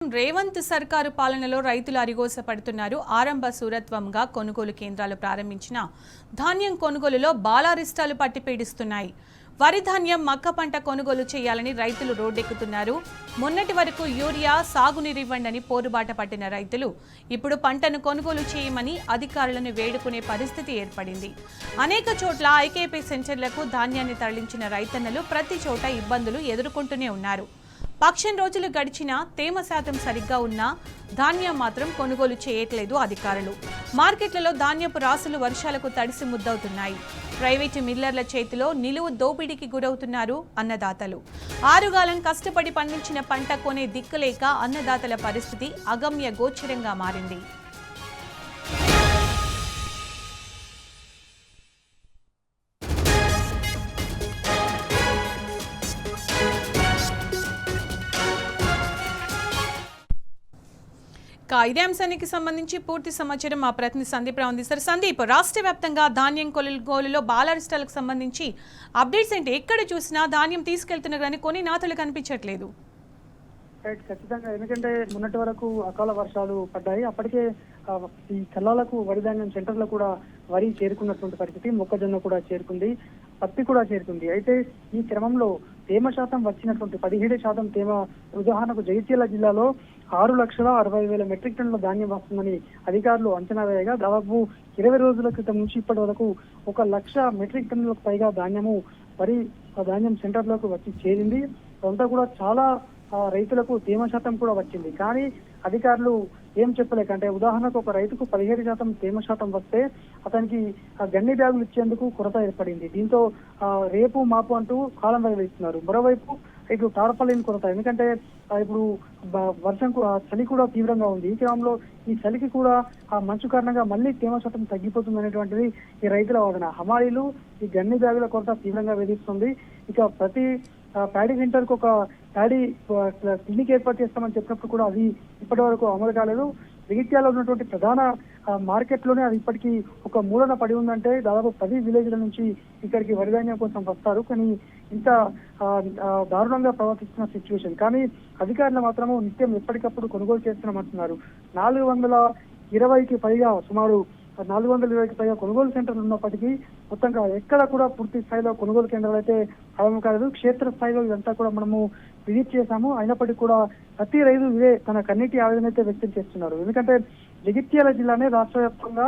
రేవంత్ సర్కారు పాలనలో రైతులు అరిగోసపడుతున్నారు. ఆరంభ సూరత్వంగా కొనుగోలు కేంద్రాలు ప్రారంభించిన ధాన్యం కొనుగోలులో బాలారిష్టాలు పట్టిపీడిస్తున్నాయి. వరి ధాన్యం మక్క పంట కొనుగోలు చేయాలని రైతులు రోడ్డెక్కుతున్నారు. మొన్నటి వరకు యూరియా సాగునీరివ్వండని పోరుబాట పట్టిన రైతులు ఇప్పుడు పంటను కొనుగోలు చేయమని అధికారులను వేడుకునే పరిస్థితి ఏర్పడింది. అనేక చోట్ల ఐకేపీ సెంటర్లకు ధాన్యాన్ని తరలించిన రైతన్నలు ప్రతి చోట ఇబ్బందులు ఎదుర్కొంటూనే ఉన్నారు. పక్షం రోజులు గడిచినా తేమ శాతం సరిగ్గా ఉన్నా ధాన్యం మాత్రం కొనుగోలు చేయట్లేదు అధికారులు. మార్కెట్లలో ధాన్యపు రాసులు వర్షాలకు తడిసి ముద్దవుతున్నాయి. ప్రైవేటు మిల్లర్ల చేతిలో నిలువు దోపిడీకి గురవుతున్నారు అన్నదాతలు. ఆరుగాలం కష్టపడి పండించిన పంట కొనే దిక్కులేక అన్నదాతల పరిస్థితి అగమ్య గోచరంగా మారింది. ఇదే అంశానికి సంబంధించి పూర్తి సమాచారం మా ప్రతినిధి సందీప్ రావు అందిస్తారు. సందీప్, రాష్ట్ర వ్యాప్తంగా ధాన్యం కొనుగోలులో బాలారిష్టాలకు సంబంధించి అప్డేట్స్ ఏంటి? ఎక్కడ చూసినా ధాన్యం తీసుకెళ్తున్నారు కానీ కొన్ని నాతలు కనిపించట్లేదు. ఖచ్చితంగా, ఎందుకంటే మొన్నటి వరకు అకాల వర్షాలు పడ్డాయి. అప్పటికే ఈ కల్లాలకు వరి ధాన్యం సెంటర్లో కూడా వరి చేరుకున్నటువంటి పరిస్థితి, మొక్కజొన్న కూడా చేరుకుంది, పత్తి కూడా చేరుకుంది. అయితే ఈ క్రమంలో తేమ శాతం వచ్చినటువంటి 17% తేమ, ఉదాహరణకు జగిత్యాల జిల్లాలో 6,60,000 మెట్రిక్ టన్నుల ధాన్యం వస్తుందని అధికారులు అంచనా వేయగా దాదాపు 20 రోజుల క్రితం నుంచి ఇప్పటి వరకు 1,00,000 మెట్రిక్ టన్నులకు పైగా ధాన్యము వరి ధాన్యం సెంటర్లకు వచ్చి చేరింది. అంతా కూడా చాలా రైతులకు తేమ శాతం కూడా వచ్చింది. కానీ అధికారులు ఏం చెప్పలేక, అంటే ఉదాహరణకు ఒక రైతుకు 17% తేమ శాతం వస్తే అతనికి గన్ని బ్యాగులు ఇచ్చేందుకు కొరత ఏర్పడింది. దీంతో రేపు మాపు అంటూ కాలం వెలిగిస్తున్నారు. మరోవైపు ఇటు తారపల్లిని కొరత, ఎందుకంటే ఇప్పుడు వర్షం చలి కూడా తీవ్రంగా ఉంది. ఈ క్రమంలో ఈ చలికి కూడా ఆ మంచు కారణంగా మళ్ళీ తేమ శాతం తగ్గిపోతుంది అనేటువంటిది ఈ రైతుల వాదన. హమాలీలు ఈ గన్ని బ్యాగుల కొరత తీవ్రంగా వేధిస్తుంది. ఇక ప్రతి ప్యాడీ సెంటర్ కు ఒక ప్యాడీ క్లినిక్ ఏర్పాటు చేస్తామని చెప్పినప్పుడు కూడా అది ఇప్పటి వరకు అమలు కాలేదు. జగిత్యాలలో ఉన్నటువంటి ప్రధాన మార్కెట్ లోనే అది ఇప్పటికీ ఒక మూలన పడి ఉందంటే దాదాపు 10 విలేజ్ల నుంచి ఇక్కడికి వరి ధాన్యం కోసం వస్తారు. కానీ ఇంత దారుణంగా ప్రవర్తిస్తున్న సిచ్యువేషన్. కానీ అధికారులు మాత్రము నిత్యం ఎప్పటికప్పుడు కొనుగోలు చేస్తున్నామంటున్నారు. 420కి పైగా, సుమారు 420కి పైగా కొనుగోలు సెంటర్లు ఉన్నప్పటికీ మొత్తంగా ఎక్కడ కూడా పూర్తి స్థాయిలో కొనుగోలు కేంద్రాలు అయితే ప్రారంభం కాలేదు. క్షేత్ర స్థాయిలో ఇదంతా కూడా మనము విజిట్ చేశాము. అయినప్పటికీ కూడా ప్రతి రైతు ఇదే తన కన్నీటి ఆవేదన అయితే వ్యక్తం చేస్తున్నారు. ఎందుకంటే జగిత్యాల జిల్లానే రాష్ట్ర వ్యాప్తంగా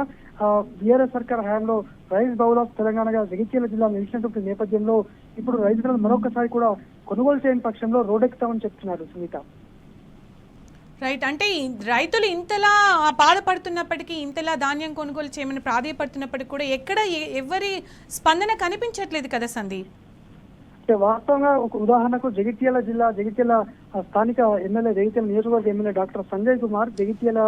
బీఆర్ఎస్ సర్కార్ హయాంలో రైస్ బౌల్ ఆఫ్ తెలంగాణగా జగిత్యాల జిల్లా నిలిచినటువంటి నేపథ్యంలో ఇప్పుడు రైతులను మరొకసారి కూడా కొనుగోలు చేయని పక్షంలో రోడ్డెక్కుతామని చెప్తున్నారు సునీత. రైట్, అంటే రైతులు ఇంతలా బాధపడుతున్నప్పటికీ, ఇంతలా ధాన్యం కొనుగోలు చేయమని ప్రాధాయపడుతున్నప్పటికీ కూడా ఎక్కడ ఎవరి స్పందన కనిపించట్లేదు కదా సందీప్? వాస్తవంగా ఒక ఉదాహరణకు జగిత్యాల స్థానిక ఎమ్మెల్యే, జగిత్యాల నియోజకవర్గ ఎమ్మెల్యే డాక్టర్ సంజయ్ కుమార్ జగిత్యాల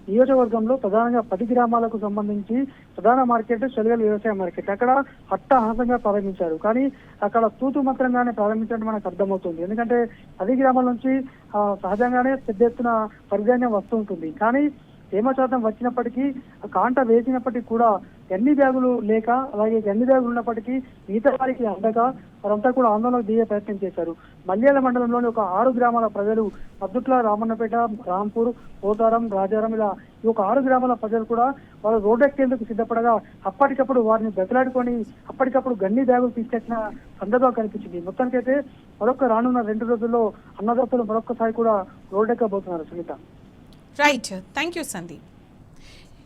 నియోజకవర్గంలో ప్రధానంగా 10 గ్రామాలకు సంబంధించి ప్రధాన మార్కెట్ చలిగల వ్యవసాయ మార్కెట్, అక్కడ అట్టహాసంగా ప్రారంభించారు. కానీ అక్కడ తూతు మంత్రంగానే ప్రారంభించడం మనకు అర్థమవుతుంది. ఎందుకంటే 10 గ్రామాల నుంచి సహజంగానే పెద్ద ఎత్తున పరిధాన్యం వస్తూ ఉంటుంది. కానీ తేమ శాతం వచ్చినప్పటికీ, కాంట వేసినప్పటికీ కూడా గన్ని బ్యాగులు లేక, అలాగే గన్ని బ్యాగులు ఉన్నప్పటికీ మిగతా వారికి అందక వారంతా కూడా ఆందోళనకు దిగే ప్రయత్నం చేశారు. మల్యాల మండలంలోని ఒక 6 గ్రామాల ప్రజలు, మద్దుట్ల, రామన్నపేట, రాంపూర్, పోతారం, రాజారం, ఇలా ఈ ఒక 6 గ్రామాల ప్రజలు కూడా వాళ్ళు రోడ్డెక్కేందుకు సిద్ధపడగా అప్పటికప్పుడు వారిని బెదలాడుకొని అప్పటికప్పుడు గన్ని బ్యాగులు తీసుకెళ్లిన సందర్భం కనిపించింది. మొత్తానికైతే రానున్న 2 రోజుల్లో అన్నదాతలు మరొకసారి కూడా రోడ్డెక్కబోతున్నారు Sunitha. Right, thank you Sandeep.